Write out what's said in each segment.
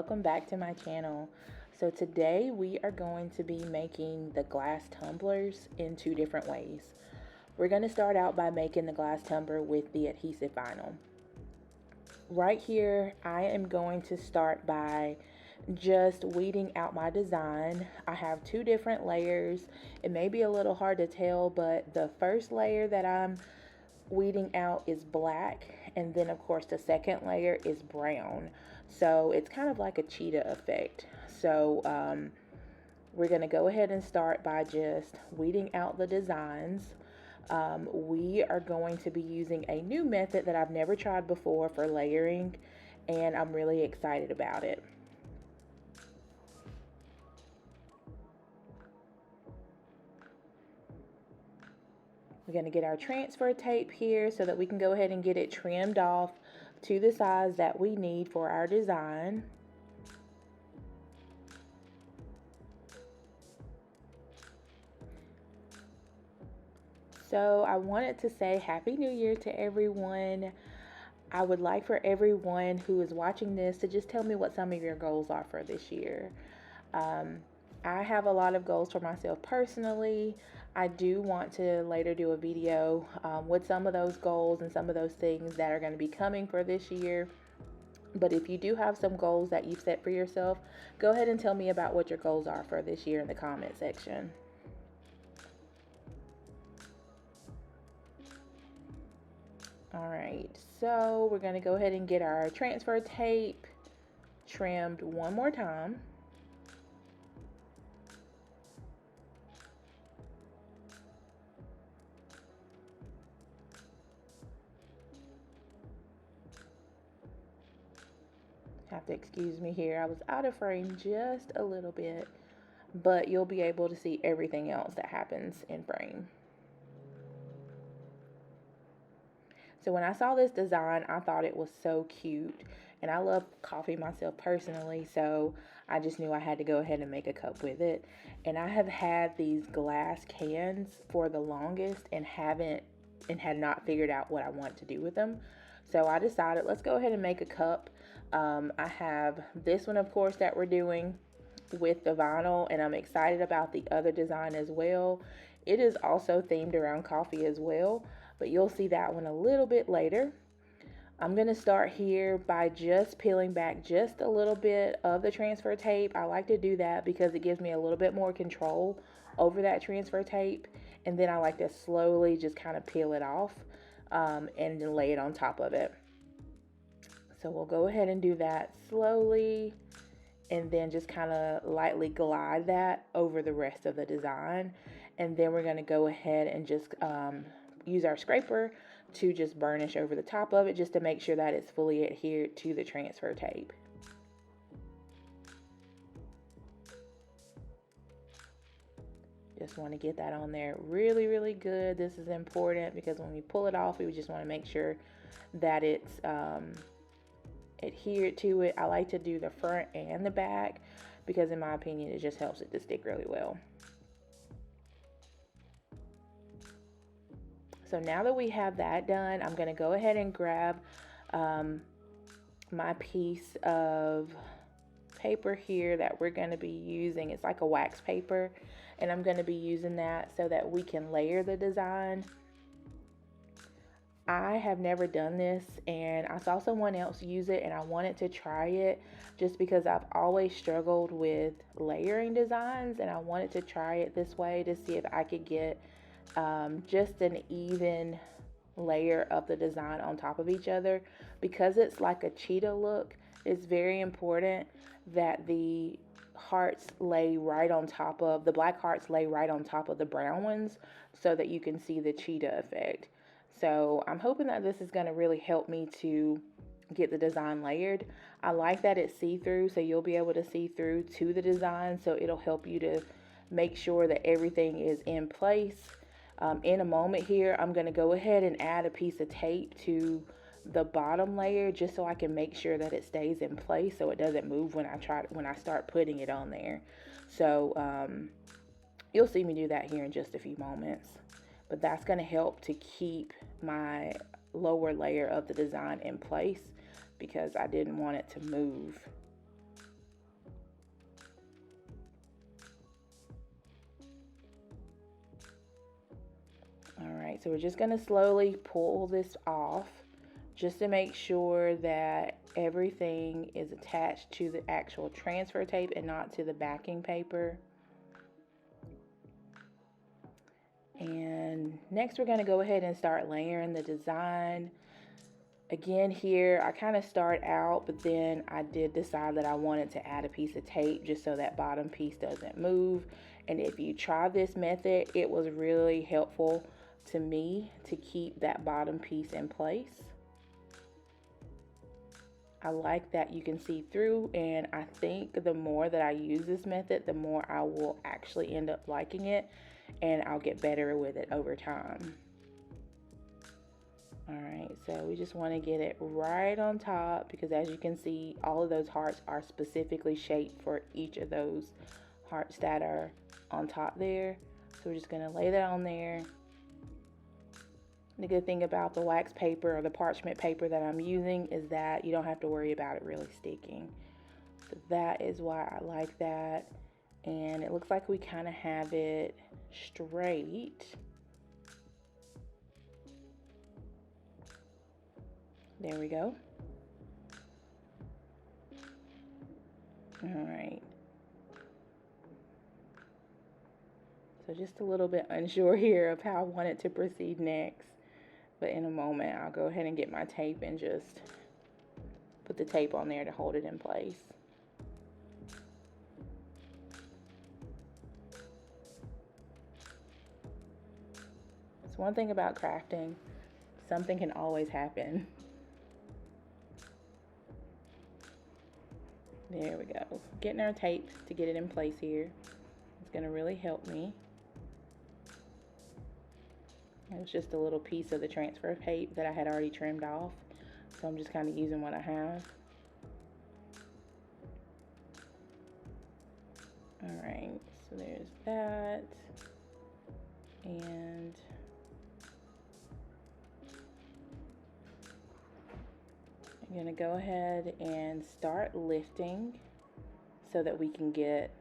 welcome back to my channel. So today we are going to be making the glass tumblers in two different ways. We're going to start out by making the glass tumbler with the adhesive vinyl. Right here I am going to start by just weeding out my design. I have two different layers. It may be a little hard to tell, but the first layer that I'm weeding out is black, and then of course the second layer is brown, so it's kind of like a cheetah effect. So we're going to go ahead and start by just weeding out the designs. We are going to be using a new method that I've never tried before for layering, and I'm really excited about it. We're going to get our transfer tape here so that we can go ahead and get it trimmed off to the size that we need for our design. So I wanted to say Happy New Year to everyone. I would like for everyone who is watching this to just tell me what some of your goals are for this year. I have a lot of goals for myself personally. I do want to later do a video with some of those goals and some of those things that are going to be coming for this year. But if you do have some goals that you've set for yourself, go ahead and tell me about what your goals are for this year in the comment section. All right, so we're going to go ahead and get our transfer tape trimmed one more time. Have to excuse me here, I was out of frame just a little bit, but you'll be able to see everything else that happens in frame. So when I saw this design, I thought it was so cute, and I love coffee myself personally, so I just knew I had to go ahead and make a cup with it. And I have had these glass cans for the longest and had not figured out what I want to do with them. So I decided, let's go ahead and make a cup. I have this one, of course, that we're doing with the vinyl, and I'm excited about the other design as well. It is also themed around coffee as well, but you'll see that one a little bit later. I'm going to start here by just peeling back just a little bit of the transfer tape. I like to do that because it gives me a little bit more control over that transfer tape, and then I like to slowly just kind of peel it off and then lay it on top of it. So we'll go ahead and do that slowly, and then just kind of lightly glide that over the rest of the design. And then we're going to go ahead and just use our scraper to just burnish over the top of it, just to make sure that it's fully adhered to the transfer tape. Just want to get that on there really, really good. This is important because when we pull it off, we just want to make sure that it's adhered to it. I like to do the front and the back because in my opinion it just helps it to stick really well. So now that we have that done, I'm going to go ahead and grab my piece of paper here that we're going to be using. It's like a wax paper, and I'm going to be using that so that we can layer the design. I have never done this, and I saw someone else use it, and I wanted to try it just because I've always struggled with layering designs, and I wanted to try it this way to see if I could get just an even layer of the design on top of each other. Because it's like a cheetah look, it's very important that the hearts lay right on top of the black hearts, lay right on top of the brown ones, so that you can see the cheetah effect. So I'm hoping that this is going to really help me to get the design layered. I like that it's see-through, so you'll be able to see through to the design, so it'll help you to make sure that everything is in place. In a moment here, I'm going to go ahead and add a piece of tape to the bottom layer just so I can make sure that it stays in place, so it doesn't move when I start putting it on there. So you'll see me do that here in just a few moments, but that's going to help to keep my lower layer of the design in place because I didn't want it to move. Alright, so we're just going to slowly pull this off just to make sure that everything is attached to the actual transfer tape and not to the backing paper. And next we're going to go ahead and start layering the design. Again, here I kind of start out, but then I did decide that I wanted to add a piece of tape just so that bottom piece doesn't move. And if you try this method, it was really helpful to me to keep that bottom piece in place. I like that you can see through, and I think the more that I use this method, the more I will actually end up liking it, and I'll get better with it over time. Alright, so we just want to get it right on top, because as you can see, all of those hearts are specifically shaped for each of those hearts that are on top there. So we're just going to lay that on there. The good thing about the wax paper or the parchment paper that I'm using is that you don't have to worry about it really sticking. So that is why I like that. And it looks like we kind of have it straight. There we go. All right. So just a little bit unsure here of how I want it to proceed next. But in a moment, I'll go ahead and get my tape and just put the tape on there to hold it in place. It's one thing about crafting, something can always happen. There we go. Getting our tape to get it in place here. It's going to really help me. It was just a little piece of the transfer tape that I had already trimmed off. So I'm just kind of using what I have. Alright, so there's that. And I'm going to go ahead and start lifting so that we can get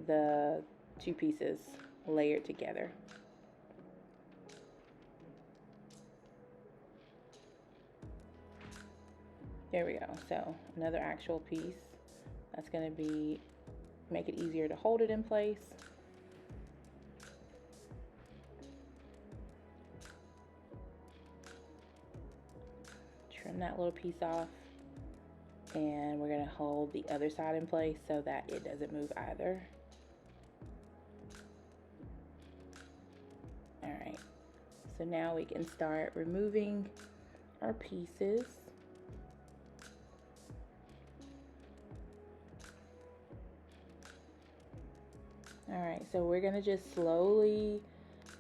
the two pieces layered together. There we go. So another actual piece that's going to make it easier to hold it in place. Trim that little piece off, and we're going to hold the other side in place so that it doesn't move either. All right, so now we can start removing our pieces. Alright, so we're going to just slowly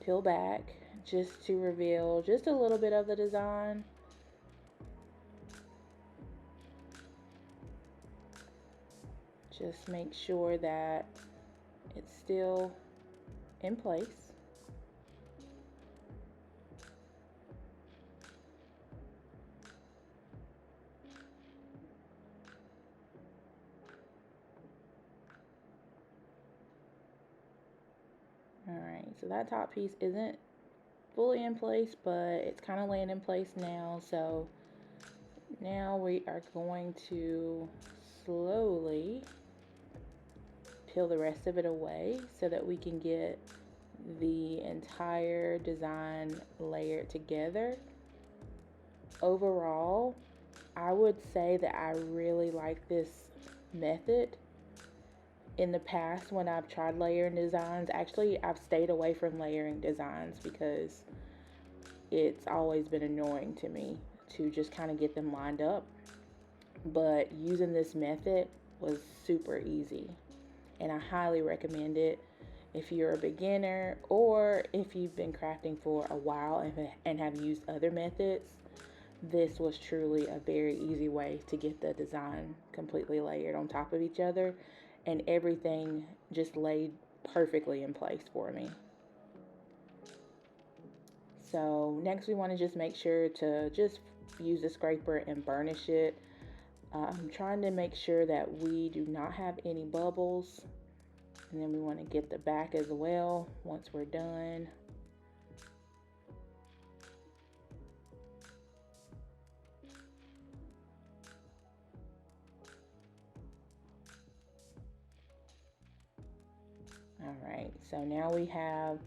peel back just to reveal just a little bit of the design. Just make sure that it's still in place. Alright, so that top piece isn't fully in place, but it's kind of laying in place now. So now we are going to slowly peel the rest of it away so that we can get the entire design layered together. Overall, I would say that I really like this method. In the past, when I've tried layering designs, actually I've stayed away from layering designs because it's always been annoying to me to just kind of get them lined up. But using this method was super easy, and I highly recommend it if you're a beginner or if you've been crafting for a while and have used other methods. This was truly a very easy way to get the design completely layered on top of each other, and everything just laid perfectly in place for me. So next we want to just make sure to just use a scraper and burnish it. I'm trying to make sure that we do not have any bubbles, and then we want to get the back as well once we're done. Alright, so now we have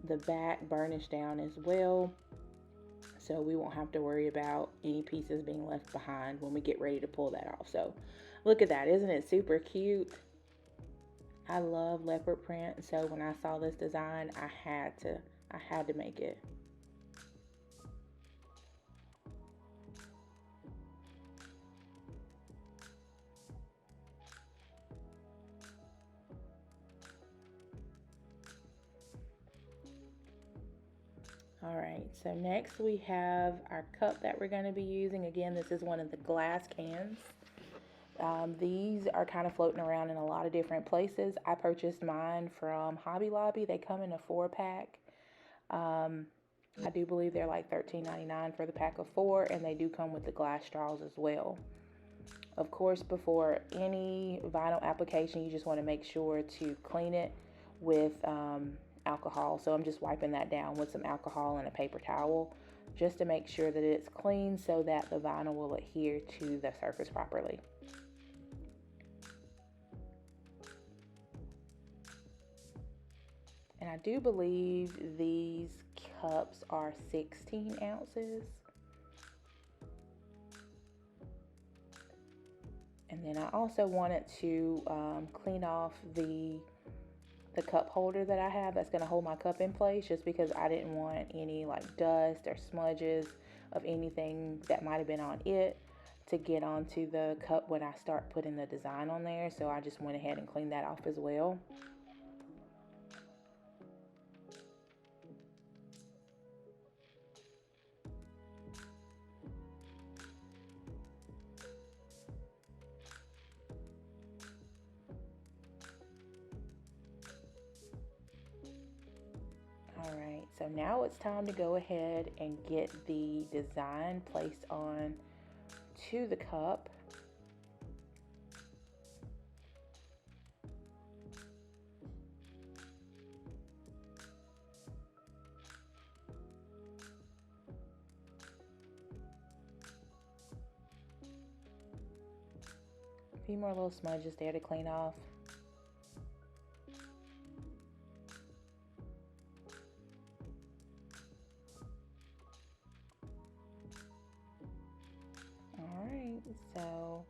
the back burnished down as well, so we won't have to worry about any pieces being left behind when we get ready to pull that off. So look at that, isn't it super cute? I love leopard print, so when I saw this design, I had to make it. Alright, so next we have our cup that we're going to be using. Again, this is one of the glass cans. These are kind of floating around in a lot of different places. I purchased mine from Hobby Lobby. They come in a 4-pack. I do believe they're like $13.99 for the pack of 4, and they do come with the glass straws as well. Of course, before any vinyl application, you just want to make sure to clean it with alcohol. So I'm just wiping that down with some alcohol and a paper towel just to make sure that it's clean so that the vinyl will adhere to the surface properly. And I do believe these cups are 16 ounces. And then I also wanted to clean off the cup holder that I have that's going to hold my cup in place, just because I didn't want any like dust or smudges of anything that might have been on it to get onto the cup when I start putting the design on there. So I just went ahead and cleaned that off as well. Alright, so now it's time to go ahead and get the design placed on to the cup. A few more little smudges there to clean off. Alright, so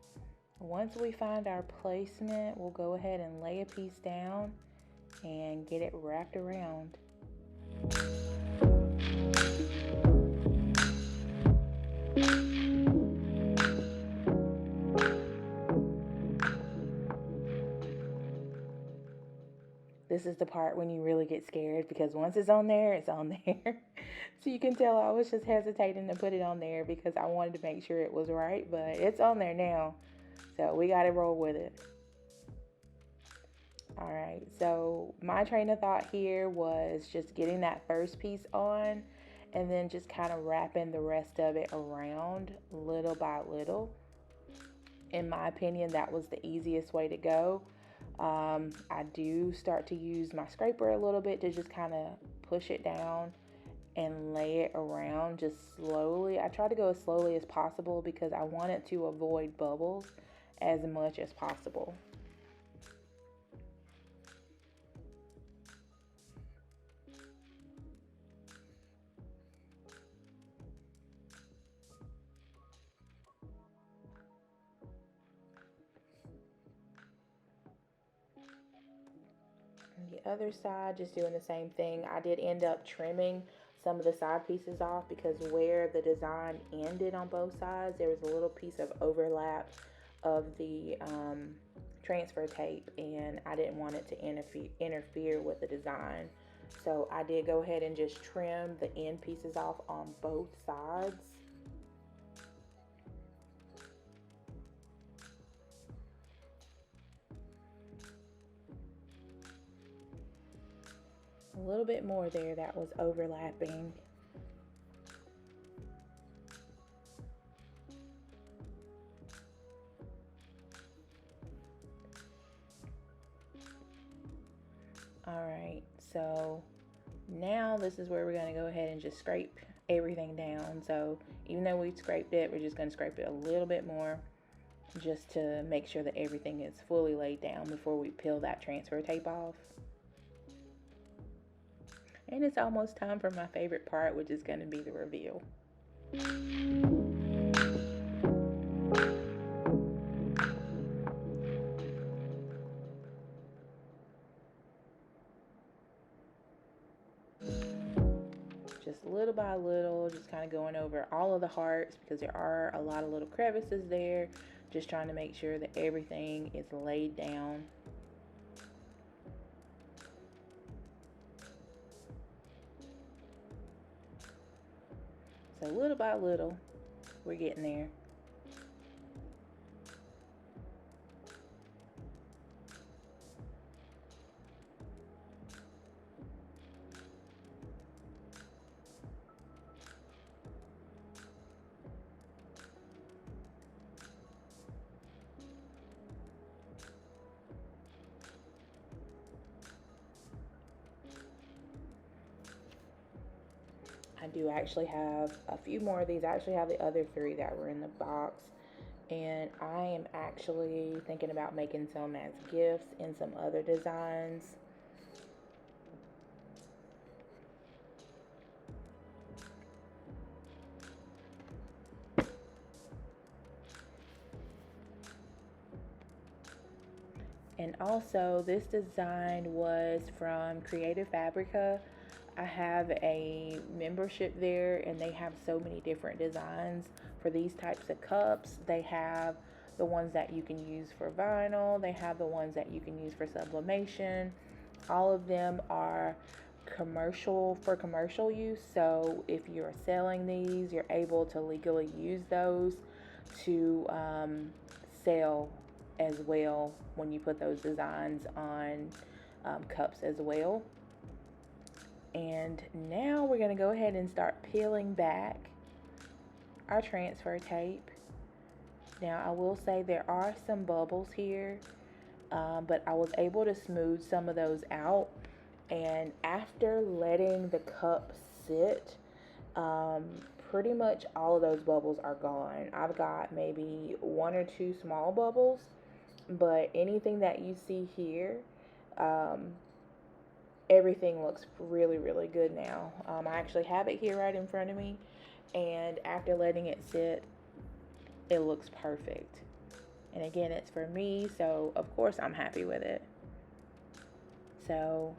once we find our placement, we'll go ahead and lay a piece down and get it wrapped around. This is the part when you really get scared, because once it's on there, it's on there. So you can tell I was just hesitating to put it on there because I wanted to make sure it was right, but it's on there now. So we got to roll with it. All right, so my train of thought here was just getting that first piece on and then just kind of wrapping the rest of it around little by little. In my opinion, that was the easiest way to go. I do start to use my scraper a little bit to just kind of push it down and lay it around just slowly. I try to go as slowly as possible because I wanted to avoid bubbles as much as possible. The other side, just doing the same thing. I did end up trimming some of the side pieces off because where the design ended on both sides, there was a little piece of overlap of the transfer tape, and I didn't want it to interfere with the design. So I did go ahead and just trim the end pieces off on both sides. A little bit more there that was overlapping. Alright, so now this is where we're going to go ahead and just scrape everything down. So even though we scraped it, we're just going to scrape it a little bit more just to make sure that everything is fully laid down before we peel that transfer tape off. And it's almost time for my favorite part, which is going to be the reveal. Just little by little, just kind of going over all of the hearts because there are a lot of little crevices there. Just trying to make sure that everything is laid down. So little by little, we're getting there. I do actually have a few more of these. I actually have the other three that were in the box. And I am actually thinking about making some as gifts in some other designs. And also, this design was from Creative Fabrica. I have a membership there, and they have so many different designs for these types of cups. They have the ones that you can use for vinyl, they have the ones that you can use for sublimation. All of them are commercial use. So if you're selling these, you're able to legally use those to sell as well when you put those designs on cups as well. And now we're going to go ahead and start peeling back our transfer tape. Now I will say there are some bubbles here, but I was able to smooth some of those out. And after letting the cup sit, pretty much all of those bubbles are gone. I've got maybe one or two small bubbles, but anything that you see here, everything looks really, really good now. I actually have it here right in front of me, and after letting it sit, it looks perfect. And again, it's for me, so of course I'm happy with it. So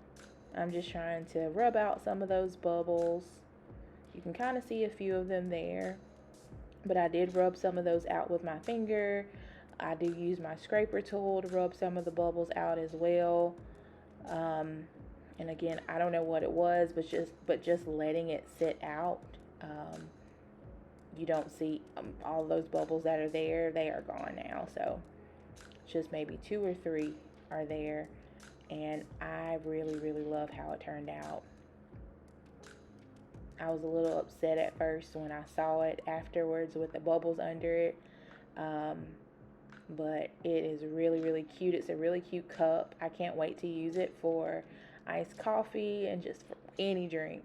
I'm just trying to rub out some of those bubbles. You can kind of see a few of them there, but I did rub some of those out with my finger. I do use my scraper tool to rub some of the bubbles out as well. And again, I don't know what it was, but just letting it sit out, you don't see all those bubbles that are there. They are gone now. So just maybe two or three are there, and I really, really love how it turned out. I was a little upset at first when I saw it afterwards with the bubbles under it, but it is really, really cute. It's a really cute cup. I can't wait to use it for iced coffee and just for any drink.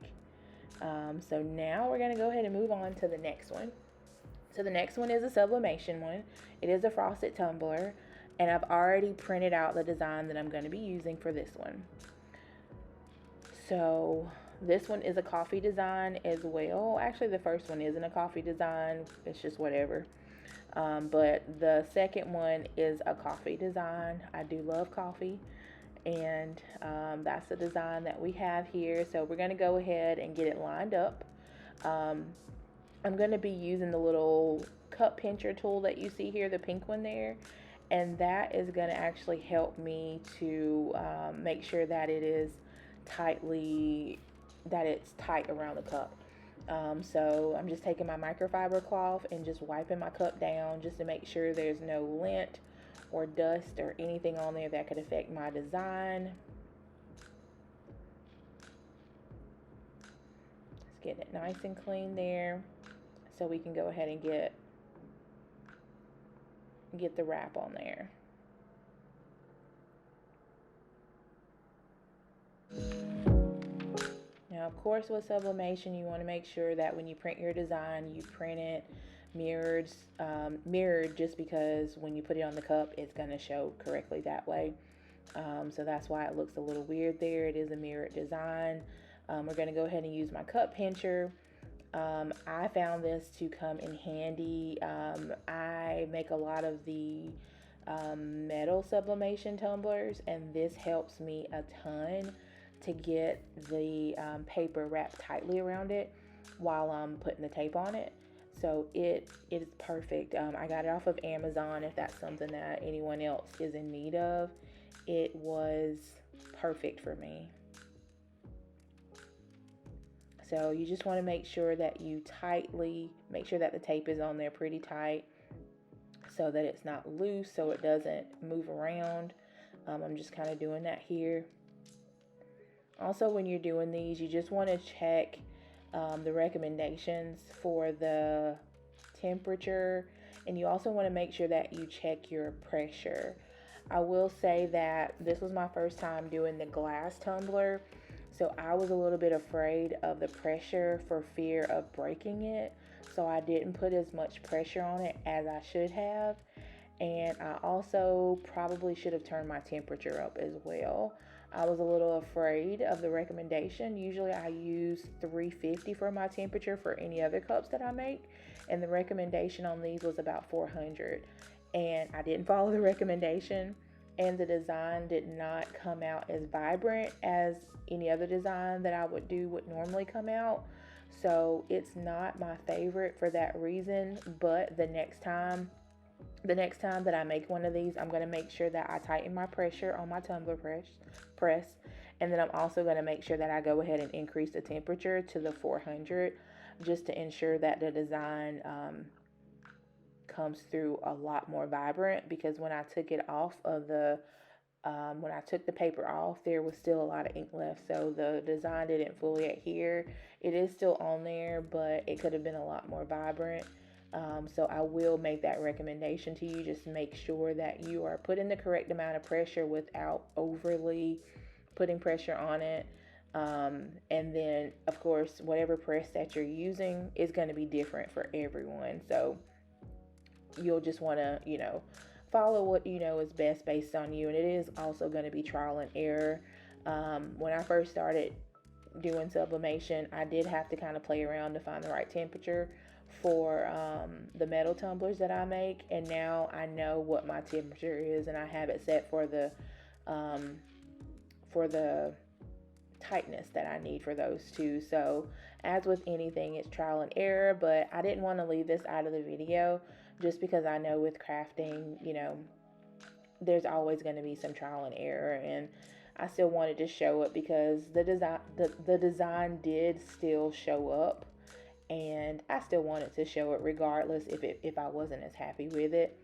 So now we're going to go ahead and move on to the next one. So the next one is a sublimation one. It is a frosted tumbler, and I've already printed out the design that I'm going to be using for this one. So this one is a coffee design as well. Actually, the first one isn't a coffee design. It's just whatever. But the second one is a coffee design. I do love coffee, and that's the design that we have here. So we're going to go ahead and get it lined up. I'm going to be using the little cup pincher tool that you see here, the pink one there, and that is going to actually help me to make sure that it's tight around the cup. So I'm just taking my microfiber cloth and just wiping my cup down just to make sure there's no lint or dust or anything on there that could affect my design. Let's get it nice and clean there so we can go ahead and get the wrap on there. Now, of course, with sublimation, you want to make sure that when you print your design, you print it mirrored, just because when you put it on the cup, it's going to show correctly that way. So that's why it looks a little weird there. It is a mirrored design. We're going to go ahead and use my cup pincher. I found this to come in handy. I make a lot of the metal sublimation tumblers, and this helps me a ton to get the paper wrapped tightly around it while I'm putting the tape on it. So it is perfect. I got it off of Amazon if that's something that anyone else is in need of. It was perfect for me. So you just want to make sure that you make sure that the tape is on there pretty tight so that it's not loose, so it doesn't move around. I'm just kind of doing that here. Also, when you're doing these, you just want to check the recommendations for the temperature, and you also want to make sure that you check your pressure. I will say that this was my first time doing the glass tumbler, so I was a little bit afraid of the pressure for fear of breaking it, so I didn't put as much pressure on it as I should have. And I also probably should have turned my temperature up as well. I was a little afraid of the recommendation. Usually I use 350 for my temperature for any other cups that I make, and the recommendation on these was about 400. And I didn't follow the recommendation, and the design did not come out as vibrant as any other design that I would normally come out. So it's not my favorite for that reason, but the next time that I make one of these, I'm going to make sure that I tighten my pressure on my tumbler press, and then I'm also going to make sure that I go ahead and increase the temperature to the 400 just to ensure that the design comes through a lot more vibrant, because when I took it off of when I took the paper off, there was still a lot of ink left, so the design didn't fully adhere. It is still on there, but it could have been a lot more vibrant. So I will make that recommendation to you. Just make sure that you are putting the correct amount of pressure without overly putting pressure on it. And then, of course, whatever press that you're using is going to be different for everyone. So you'll just want to, follow what you know is best based on you. And it is also going to be trial and error. When I first started doing sublimation, I did have to kind of play around to find the right temperature for the metal tumblers that I make, and now I know what my temperature is, and I have it set for the tightness that I need for those two. So as with anything, it's trial and error, but I didn't want to leave this out of the video just because I know with crafting, there's always going to be some trial and error, and I still wanted to show it because the design did still show up, and I still wanted to show it regardless if I wasn't as happy with it.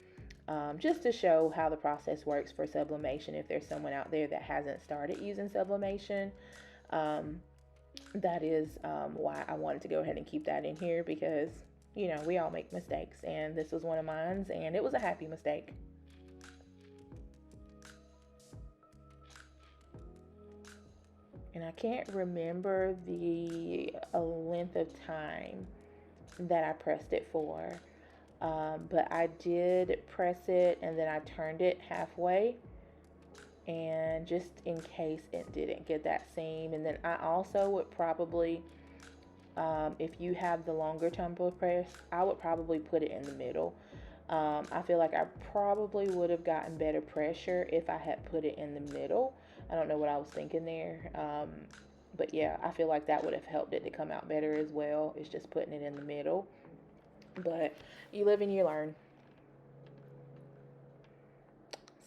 Just to show how the process works for sublimation if there's someone out there that hasn't started using sublimation. That is why I wanted to go ahead and keep that in here, because we all make mistakes, and this was one of mine, and it was a happy mistake. And I can't remember the length of time that I pressed it for, but I did press it and then I turned it halfway, and just in case it didn't get that seam. And then I also would probably, if you have the longer tumbler press, I would probably put it in the middle. I feel like I probably would have gotten better pressure if I had put it in the middle. I don't know what I was thinking there. But yeah, I feel like that would have helped it to come out better as well. It's just putting it in the middle. But you live and you learn.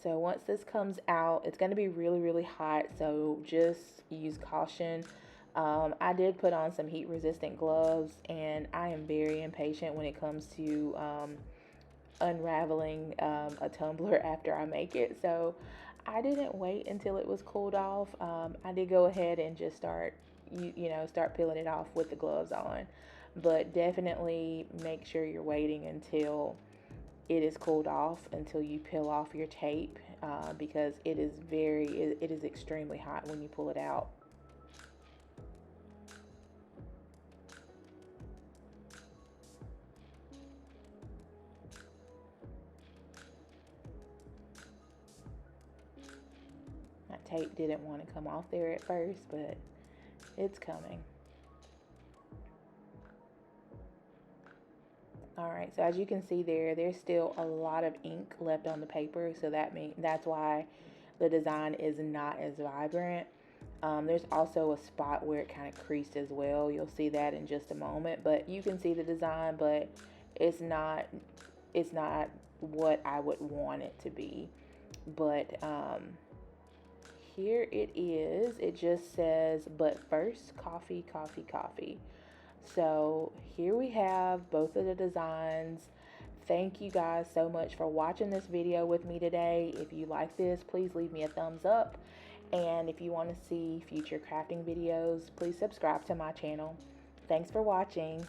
So once this comes out, it's going to be really, really hot. So just use caution. I did put on some heat resistant gloves, and I am very impatient when it comes to unraveling a tumbler after I make it. So I didn't wait until it was cooled off. I did go ahead and just start peeling it off with the gloves on. But definitely make sure you're waiting until it is cooled off, until you peel off your tape, because it is extremely hot when you pull it out. My tape didn't want to come off there at first, but It's coming. Alright, so as you can see there's still a lot of ink left on the paper, so that's why the design is not as vibrant. There's also a spot where it kind of creased as well. You'll see that in just a moment, but you can see the design, but it's not what I would want it to be. But here it is. It just says, but first, coffee, coffee, coffee. So here we have both of the designs. Thank you guys so much for watching this video with me today. If you like this, please leave me a thumbs up. And if you want to see future crafting videos, please subscribe to my channel. Thanks for watching.